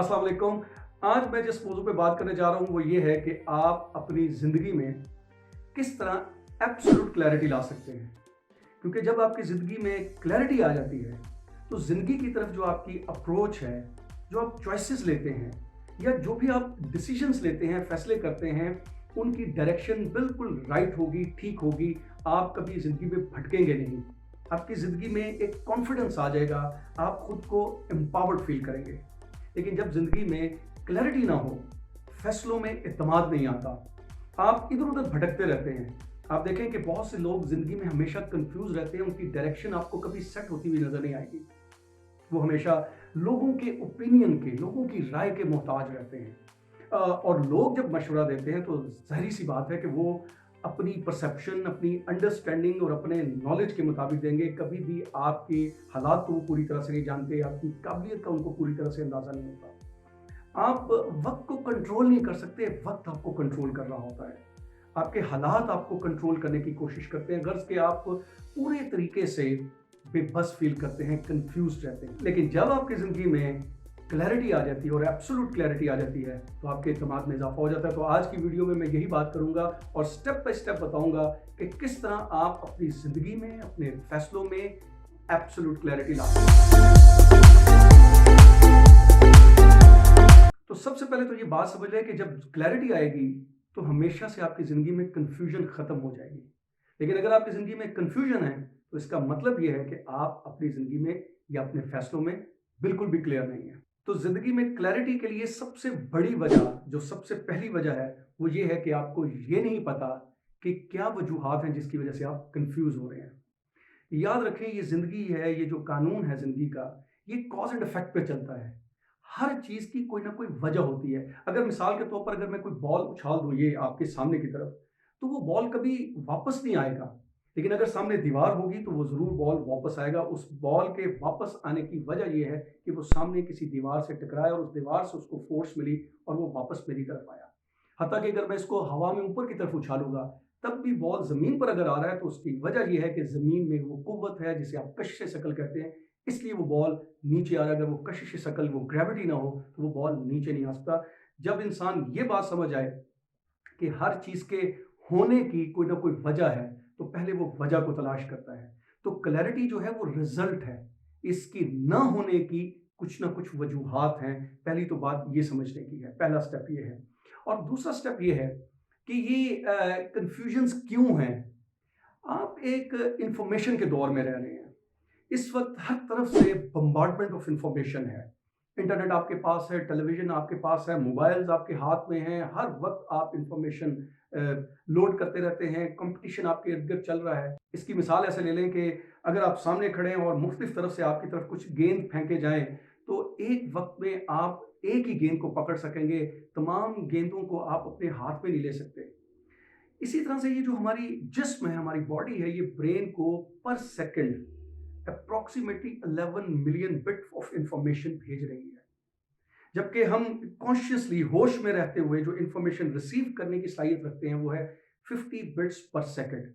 अस्सलाम वालेकुम। आज मैं जिस मौजू पे बात करने जा रहा हूँ वो ये है कि आप अपनी ज़िंदगी में किस तरह एब्सोल्यूट क्लैरिटी ला सकते हैं। क्योंकि जब आपकी ज़िंदगी में क्लैरिटी आ जाती है तो ज़िंदगी की तरफ जो आपकी अप्रोच है, जो आप चॉइसेस लेते हैं या जो भी आप डिसीजंस लेते हैं, फैसले करते हैं, उनकी डायरेक्शन बिल्कुल राइट होगी, ठीक होगी। आप कभी ज़िंदगी में भटकेंगे नहीं। आपकी ज़िंदगी में एक कॉन्फिडेंस आ जाएगा, आप खुद को एम्पावर्ड फील करेंगे। लेकिन जब ज़िंदगी में क्लैरिटी ना हो, फैसलों में इत्मीनान नहीं आता, आप इधर-उधर भटकते रहते हैं। आप देखें कि बहुत से लोग ज़िंदगी में हमेशा कन्फ्यूज़ रहते हैं, उनकी डायरेक्शन आपको कभी सेट होती हुई नज़र नहीं आएगी। वो हमेशा लोगों के ओपिनियन के, लोगों की राय के मोहताज रहते हैं। और लोग जब मशवरा देते हैं तो ज़ाहिर-सी बात है कि वो अपनी परसेप्शन, अपनी अंडरस्टैंडिंग और अपने नॉलेज के मुताबिक देंगे। कभी भी आपके हालात को वो पूरी तरह से नहीं जानते, आपकी काबिलियत का उनको पूरी तरह से अंदाज़ा नहीं होता। आप वक़्त को कंट्रोल नहीं कर सकते, वक़्त आपको कंट्रोल कर रहा होता है। आपके हालात आपको कंट्रोल करने की कोशिश करते हैं, गर्ज़ के आप पूरे तरीके से बेबस फ़ील करते हैं, कन्फ्यूज़्ड रहते हैं। लेकिन जब आपकी ज़िंदगी में क्लैरिटी आ जाती है और एब्सोल्यूट क्लैरिटी आ जाती है, तो आपके एतमाद में इज़ाफ़ा हो जाता है। तो आज की वीडियो में मैं यही बात करूँगा और स्टेप बाय स्टेप बताऊँगा कि किस तरह आप अपनी ज़िंदगी में, अपने फ़ैसलों में एब्सोल्यूट क्लैरिटी ला सकते हैं। तो सबसे पहले तो ये बात समझ लें कि जब क्लैरिटी आएगी, तो हमेशा से आपकी ज़िंदगी में कन्फ्यूज़न ख़त्म हो जाएगी। लेकिन अगर आपकी ज़िंदगी में कन्फ्यूज़न है, तो इसका मतलब ये है कि आप अपनी ज़िंदगी में या अपने फ़ैसलों में बिल्कुल भी क्लियर नहीं हैं। तो ज़िंदगी में क्लैरिटी के लिए सबसे बड़ी वजह, जो सबसे पहली वजह है, वो ये है कि आपको ये नहीं पता कि क्या वजूहात हैं जिसकी वजह से आप कन्फ्यूज़ हो रहे हैं। याद रखें, ये ज़िंदगी है, ये जो कानून है ज़िंदगी का, ये कॉज़ एंड इफ़ेक्ट पे चलता है। हर चीज़ की कोई ना कोई वजह होती है। अगर मिसाल के तौर पर अगर मैं कोई बॉल उछाल दूँ ये आपके सामने की तरफ, तो वो बॉल कभी वापस नहीं आएगा। लेकिन अगर सामने दीवार होगी तो वो ज़रूर बॉल वापस आएगा। उस बॉल के वापस आने की वजह ये है कि वो सामने किसी दीवार से टकराया और उस दीवार से उसको फ़ोर्स मिली और वो वापस मेरी तरफ आया। हत्ता कि अगर मैं इसको हवा में ऊपर की तरफ उछालूँगा, तब भी बॉल ज़मीन पर अगर आ रहा है तो उसकी वजह ये है कि ज़मीन में वो कुव्वत है जिसे आप कशिश-ए-शकल कहते हैं, इसलिए वो बॉल नीचे आ रहा है। अगर वो कशिश-ए-शकल, वो ग्रेविटी ना हो, तो वो बॉल नीचे नहीं आ सकता। जब इंसान ये बात समझ आए कि हर चीज़ के होने की कोई ना कोई वजह है, तो पहले वो वजह को तलाश करता है। तो क्लैरिटी जो है वो रिज़ल्ट है, इसकी ना होने की कुछ ना कुछ वजूहात हैं। पहली तो बात ये समझने की है, पहला स्टेप ये है। और दूसरा स्टेप ये है कि ये कन्फ्यूजन्स क्यों हैं? आप एक इंफॉर्मेशन के दौर में रह रहे हैं। इस वक़्त हर तरफ से बम्बार्डमेंट ऑफ इंफॉर्मेशन है। इंटरनेट आपके पास है, टेलीविज़न आपके पास है, मोबाइल्स आपके हाथ में हैं, हर वक़्त आप इंफॉर्मेशन लोड करते रहते हैं, कॉम्पिटिशन आपके इर्द-गिर्द चल रहा है। इसकी मिसाल ऐसे ले लें कि अगर आप सामने खड़े हैं और मुख्तलिफ तरफ से आपकी तरफ कुछ गेंद फेंके जाएँ, तो एक वक़्त में आप एक ही गेंद को पकड़ सकेंगे, तमाम गेंदों को आप अपने हाथ में नहीं ले सकते। इसी तरह से ये जो हमारी जिस्म है, हमारी बॉडी है, ये ब्रेन को पर second approximately 11 million bit of information भेज रही है। जबकि हम कॉन्शियसली होश में रहते हुए जो इंफॉर्मेशन रिसीव करने की सलाहियत रखते हैं वो है 50 बिट्स पर सेकंड।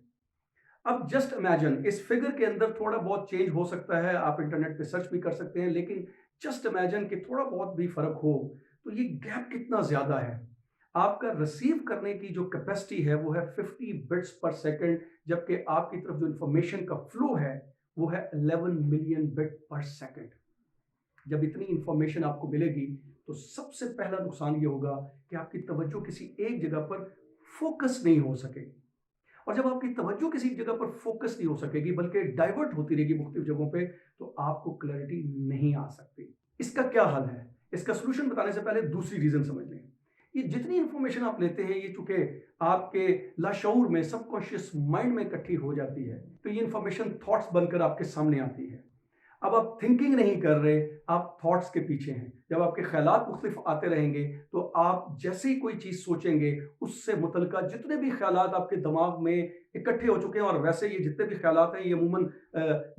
अब जस्ट इमेजिन, इस फिगर के अंदर थोड़ा बहुत चेंज हो सकता है, आप इंटरनेट पे सर्च भी कर सकते हैं, लेकिन जस्ट इमेजिन कि थोड़ा बहुत भी फर्क हो, तो ये गैप कितना ज्यादा है। आपका रिसीव करने की जो कैपेसिटी है वो है 50 बिट्स पर सेकंड, जबकि आपकी तरफ जो इंफॉर्मेशन का फ्लो है वो है 11 मिलियन बिट पर सेकंड। जब इतनी इंफॉर्मेशन आपको मिलेगी तो सबसे पहला नुकसान ये होगा कि आपकी तवज्जो किसी एक जगह पर फोकस नहीं हो सकेगी। और जब आपकी तवज्जो किसी जगह पर फोकस नहीं हो सकेगी बल्कि डाइवर्ट होती रहेगी मुख्तलिफ जगहों पे, तो आपको क्लैरिटी नहीं आ सकती। इसका क्या हल है? इसका सॉल्यूशन बताने से पहले दूसरी रीजन समझ लें। ये जितनी इंफॉर्मेशन आप लेते हैं, ये चूंकि आपके लाशऊर में, सबकॉन्शियस माइंड में इकट्ठी हो जाती है, तो ये इंफॉर्मेशन थॉट्स बनकर आपके सामने आती है। अब आप थिंकिंग नहीं कर रहे, आप थॉट्स के पीछे हैं। जब आपके ख़यालात मुख्तलिफ आते रहेंगे, तो आप जैसे ही कोई चीज़ सोचेंगे, उससे मुतल्लिका जितने भी ख़यालात आपके दिमाग में इकट्ठे हो चुके हैं, और वैसे ये जितने भी ख़यालात हैं, ये अमूमन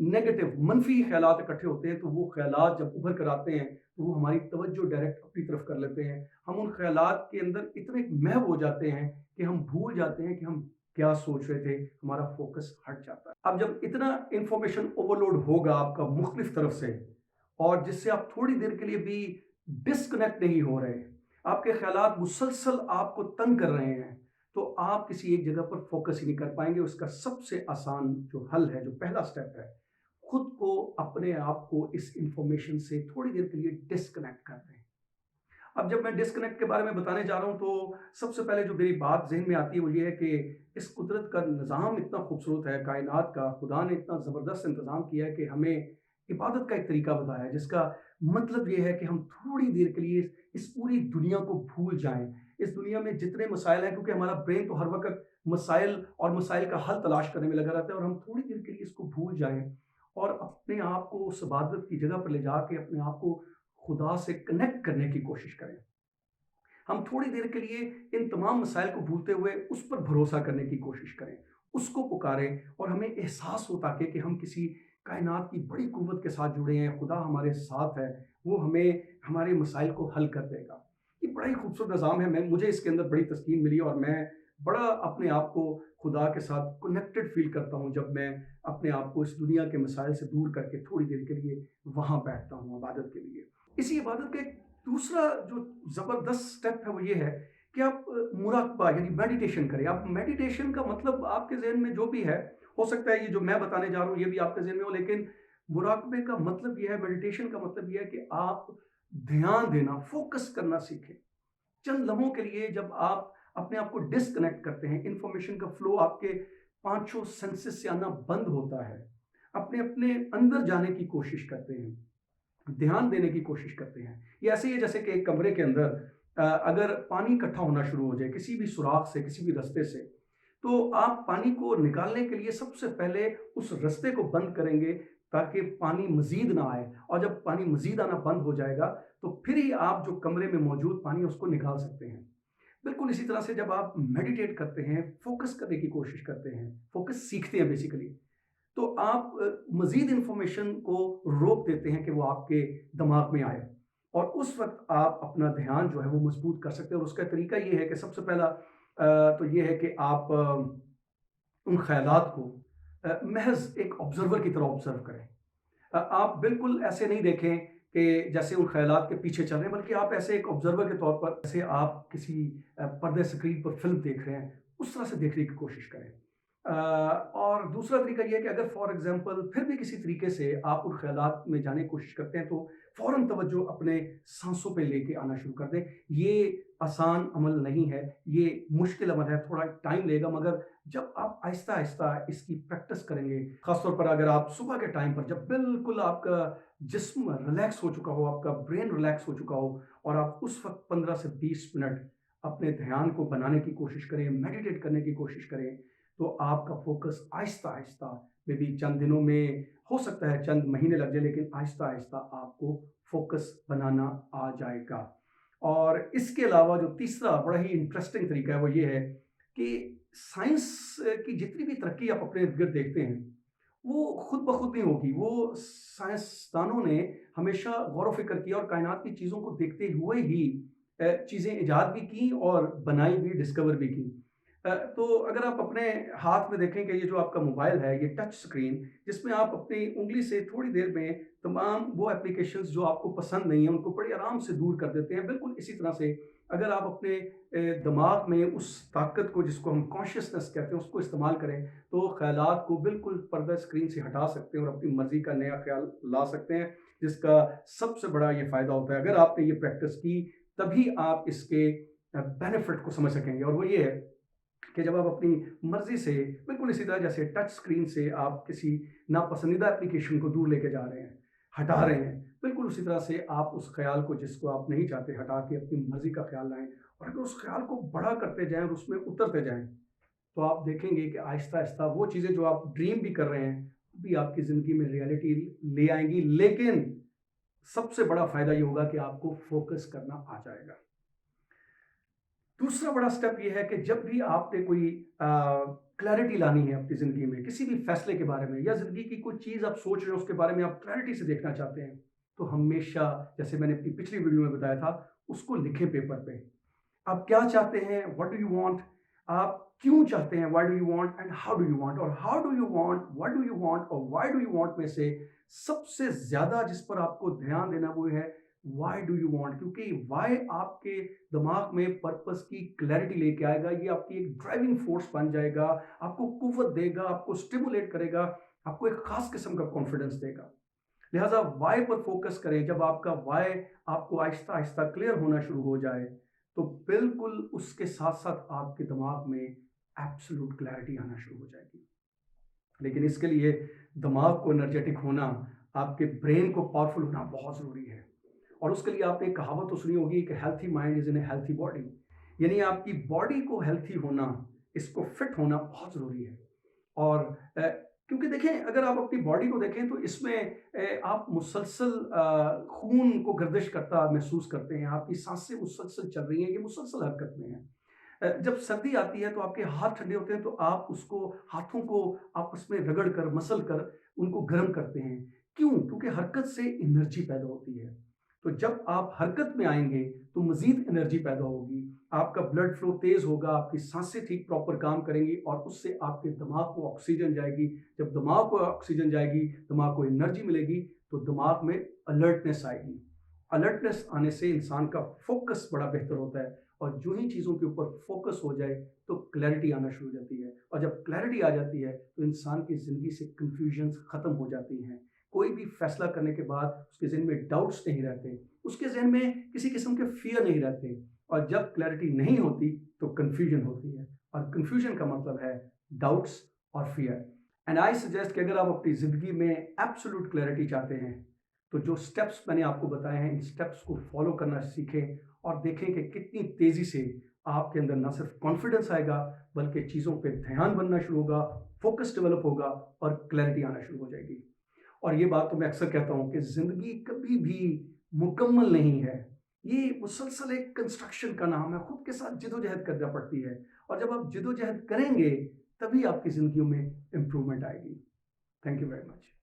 नेगेटिव, मनफ़ी ख़यालात इकट्ठे होते हैं, तो वो ख़यालात जब उभर कर आते हैं, तो वो हमारी तवज्जो डायरेक्ट अपनी तरफ कर लेते हैं। हम उन ख़यालात के अंदर इतने महव हो जाते हैं कि हम भूल जाते हैं कि हम क्या सोच रहे थे, हमारा फोकस हट जाता है। अब जब इतना इंफॉर्मेशन ओवरलोड होगा आपका मुख्तलिफ तरफ से, और जिससे आप थोड़ी देर के लिए भी डिस्कनेक्ट नहीं हो रहे, आपके ख़्यालात मुसलसल आपको तंग कर रहे हैं, तो आप किसी एक जगह पर फ़ोकस ही नहीं कर पाएँगे। उसका सबसे आसान जो हल है, जो पहला स्टेप है, खुद को, अपने आप को इस इन्फॉर्मेशन से थोड़ी देर के लिए डिस्कनेक्ट कर दें। अब जब मैं डिस्कनेक्ट के बारे में बताने जा रहा हूँ, तो सबसे पहले जो मेरी बात ज़हन में आती है वो ये है कि इस कुदरत का निज़ाम इतना खूबसूरत है, कायनात का, खुदा ने इतना ज़बरदस्त इंतज़ाम किया है कि हमें इबादत का एक तरीका बताया है, जिसका मतलब ये है कि हम थोड़ी देर के लिए इस पूरी दुनिया को भूल जाएँ। इस दुनिया में जितने मसाइल हैं, क्योंकि हमारा ब्रेन तो हर वक़्त मसाइल और मसाइल का हल तलाश करने में लगा रहता है, और हम थोड़ी देर के लिए इसको भूल जाएँ और अपने आप को उस इबादत की जगह पर ले जाके अपने आप को खुदा से कनेक्ट करने की कोशिश करें। हम थोड़ी देर के लिए इन तमाम मसाइल को भूलते हुए उस पर भरोसा करने की कोशिश करें, उसको पुकारें और हमें एहसास हो ताकि कि हम किसी कायनात की बड़ी कुव्वत के साथ जुड़े हैं, खुदा हमारे साथ है, वो हमें हमारे मसाइल को हल कर देगा। ये बड़ा ही खूबसूरत निज़ाम है, मुझे इसके अंदर बड़ी तस्कीन मिली और मैं बड़ा अपने आप को खुदा के साथ कनेक्टेड फ़ील करता हूँ जब मैं अपने आप को इस दुनिया के मसाइल से दूर करके थोड़ी देर के लिए वहाँ बैठता हूँ इबादत के लिए। इसी इबादत का एक दूसरा जो ज़बरदस्त स्टेप है वो ये है कि आप मुराक़बा यानी मेडिटेशन करें। आप मेडिटेशन का मतलब आपके ज़हन में जो भी है, हो सकता है ये जो मैं बताने जा रहा हूँ ये भी आपके ज़हन में हो, लेकिन मुराक़बे का मतलब ये है, मेडिटेशन का मतलब ये है कि आप ध्यान देना, फ़ोकस करना सीखें। चंद लम्हों के लिए जब आप अपने आप को डिस्कनेक्ट करते हैं, इन्फॉर्मेशन का फ्लो आपके पाँचों सेंसेस से आना बंद होता है, अपने अपने अंदर जाने की कोशिश करते हैं, ध्यान देने की कोशिश करते हैं। ये ऐसे ही है जैसे कि एक कमरे के अंदर अगर पानी इकट्ठा होना शुरू हो जाए किसी भी सुराख से, किसी भी रास्ते से, तो आप पानी को निकालने के लिए सबसे पहले उस रास्ते को बंद करेंगे ताकि पानी मज़ीद ना आए, और जब पानी मज़ीद आना बंद हो जाएगा, तो फिर ही आप जो कमरे में मौजूद पानी है उसको निकाल सकते हैं। बिल्कुल इसी तरह से जब आप मेडिटेट करते हैं, फ़ोकस करने की कोशिश करते हैं, फ़ोकस सीखते हैं बेसिकली, तो आप मज़ीद इन्फॉर्मेशन को रोक देते हैं कि वो आपके दिमाग में आए, और उस वक़्त आप अपना ध्यान जो है वो मज़बूत कर सकते हैं। और उसका तरीका ये है कि सबसे पहला तो ये है कि आप उन ख़यालात को महज़ एक ऑब्ज़र्वर की तरह ऑब्ज़र्व करें। आप बिल्कुल ऐसे नहीं देखें कि जैसे उन ख़यालात के पीछे चल रहे हैं, बल्कि आप ऐसे एक ऑब्ज़र्वर के तौर पर, जैसे आप किसी पर्दे स्क्रीन पर फ़िल्म देख रहे हैं, उस तरह से देखने की कोशिश करें। और दूसरा तरीका ये है कि अगर फ़ॉर एग्ज़ाम्पल फिर भी किसी तरीके से आप उन ख़यालात में जाने की कोशिश करते हैं, तो फ़ौरन तवज्जो अपने साँसों पे लेके आना शुरू कर दें। ये आसान अमल नहीं है, ये मुश्किल अमल है, थोड़ा टाइम लेगा, मगर जब आप आहिस्ता-आहिस्ता इसकी प्रैक्टिस करेंगे, ख़ास तौर पर अगर आप सुबह के टाइम पर जब बिल्कुल आपका जिस्म रिलैक्स हो चुका हो, आपका ब्रेन रिलैक्स हो चुका हो, और आप उस वक़्त 15 से 20 मिनट अपने ध्यान को बनाने की कोशिश करें, मेडिटेट करने की कोशिश करें, तो आपका फ़ोकस आहिस्ता-आहिस्ता, मे बी चंद दिनों में, हो सकता है चंद महीने लग जाए, लेकिन आहिस्ता-आहिस्ता आपको फ़ोकस बनाना आ जाएगा। और इसके अलावा जो तीसरा बड़ा ही इंटरेस्टिंग तरीका है वो ये है कि साइंस की जितनी भी तरक्की आप अपने इर्द-गिर्द देखते हैं, वो खुद ब खुद नहीं होगी। वो साइंसदानों ने हमेशा गौर-व-फ़िक्र किया और कायनात की चीज़ों को देखते हुए ही चीज़ें इजाद भी की और बनाई भी, डिस्कवर भी की। तो अगर आप अपने हाथ में देखें कि ये जो आपका मोबाइल है, ये टच स्क्रीन, जिसमें आप अपनी उँगली से थोड़ी देर में तमाम वो एप्लीकेशंस जो आपको पसंद नहीं है, उनको बड़े आराम से दूर कर देते हैं। बिल्कुल इसी तरह से अगर आप अपने दिमाग में उस ताकत को, जिसको हम कॉन्शसनेस कहते हैं, उसको इस्तेमाल करें, तो ख़यालात को बिल्कुल पर्दा स्क्रीन से हटा सकते हैं और अपनी मर्ज़ी का नया ख़्याल ला सकते हैं, जिसका सबसे बड़ा ये फ़ायदा होता है। अगर आपने ये प्रैक्टिस की, तभी आप इसके बेनिफिट को समझ सकेंगे, और वो ये है कि जब आप अपनी मर्ज़ी से, बिल्कुल इसी तरह जैसे टच स्क्रीन से आप किसी नापसंदीदा एप्लीकेशन को दूर लेके जा रहे हैं, हटा रहे हैं, बिल्कुल उसी तरह से आप उस ख़्याल को, जिसको आप नहीं चाहते, हटा के अपनी मर्ज़ी का ख़्याल लाएँ, और अगर उस ख़्याल को बड़ा करते जाएँ और उसमें उतरते जाएँ, तो आप देखेंगे कि आहिस्ता-आहिस्ता वो चीज़ें जो आप ड्रीम भी कर रहे हैं, वो भी आपकी ज़िंदगी में रियलिटी ले आएँगी। लेकिन सबसे बड़ा फ़ायदा ये होगा कि आपको फ़ोकस करना आ जाएगा। दूसरा बड़ा स्टेप ये है कि जब भी आपने कोई क्लैरिटी लानी है अपनी ज़िंदगी में, किसी भी फैसले के बारे में, या ज़िंदगी की कोई चीज़ आप सोच रहे हो उसके बारे में आप क्लैरिटी से देखना चाहते हैं, तो हमेशा, जैसे मैंने अपनी पिछली वीडियो में बताया था, उसको लिखें पेपर पे। आप क्या चाहते हैं, व्हाट डू यू वांट, आप क्यों चाहते हैं, why do you want and how do you want, और how do you want, what do you want और व्हाई डू यू वांट में से सबसे ज़्यादा जिस पर आपको ध्यान देना वो है व्हाई डू यू वांट, क्योंकि व्हाई आपके दिमाग में पर्पस की क्लैरिटी लेके आएगा, ये आपकी एक ड्राइविंग फोर्स बन जाएगा, आपको कुव्वत देगा, आपको स्टिमुलेट करेगा, आपको एक खास किस्म का कॉन्फिडेंस देगा। लिहाजा वाई पर फोकस करें। जब आपका वाई आपको आहिस्ता आहिस्ता क्लियर होना शुरू हो जाए, तो बिल्कुल उसके साथ साथ आपके दिमाग में एब्सोल्यूट क्लैरिटी आना शुरू हो जाएगी। लेकिन इसके लिए दिमाग को एनर्जेटिक होना, आपके ब्रेन को पावरफुल होना बहुत ज़रूरी है। और उसके लिए आपने एक कहावत तो सुनी होगी कि healthy mind is in A healthy body, यानी आपकी बॉडी को हेल्थी होना, इसको फिट होना बहुत ज़रूरी है। और क्योंकि देखें, अगर आप अपनी बॉडी को देखें तो इसमें आप मुसलसल खून को गर्दिश करता महसूस करते हैं, आपकी सांसें मुसलसल चल रही हैं, ये मुसलसल हरकत में है। जब सर्दी आती है तो आपके हाथ ठंडे होते हैं, तो आप उसको, हाथों को आपस में रगड़ कर, मसल कर उनको गर्म करते हैं। क्यों? क्योंकि हरकत से एनर्जी पैदा होती है। तो जब आप हरकत में आएंगे तो मजीद एनर्जी पैदा होगी, आपका ब्लड फ्लो तेज होगा, आपकी सांसें ठीक प्रॉपर काम करेंगी और उससे आपके दिमाग को ऑक्सीजन जाएगी। जब दिमाग को ऑक्सीजन जाएगी, दिमाग को एनर्जी मिलेगी, तो दिमाग में अलर्टनेस आएगी। अलर्टनेस आने से इंसान का फोकस बड़ा बेहतर होता है, और जो ही चीज़ों के ऊपर फोकस हो जाए तो क्लैरिटी आना शुरू हो जाती है। और जब क्लैरिटी आ जाती है तो इंसान की ज़िंदगी से कन्फ्यूजन्स ख़त्म हो जाती हैं। कोई भी फैसला करने के बाद उसके ज़हन में डाउट्स नहीं रहते, उसके ज़हन में किसी किस्म के फ़ियर नहीं रहते। और जब क्लैरिटी नहीं होती तो कन्फ्यूजन होती है, और कन्फ्यूजन का मतलब है डाउट्स और फ़ियर। एंड आई सजेस्ट कि अगर आप अपनी ज़िंदगी में एब्सोल्यूट क्लैरिटी चाहते हैं, तो जो स्टेप्स मैंने आपको बताए हैं, इन स्टेप्स को फॉलो करना सीखें और देखें कि कितनी तेज़ी से आपके अंदर ना सिर्फ कॉन्फिडेंस आएगा, बल्कि चीज़ों पे ध्यान बनना शुरू होगा, फोकस डेवलप होगा और क्लैरिटी आना शुरू हो जाएगी। और ये बात तो मैं अक्सर कहता हूँ कि ज़िंदगी कभी भी मुकम्मल नहीं है। ये मुसलसल एक कंस्ट्रक्शन का नाम है, खुद के साथ जिदोजहद करना पड़ती है। और जब आप जिदोजहद करेंगे, तभी आपकी ज़िंदगी में इम्प्रूवमेंट आएगी। Thank you very much.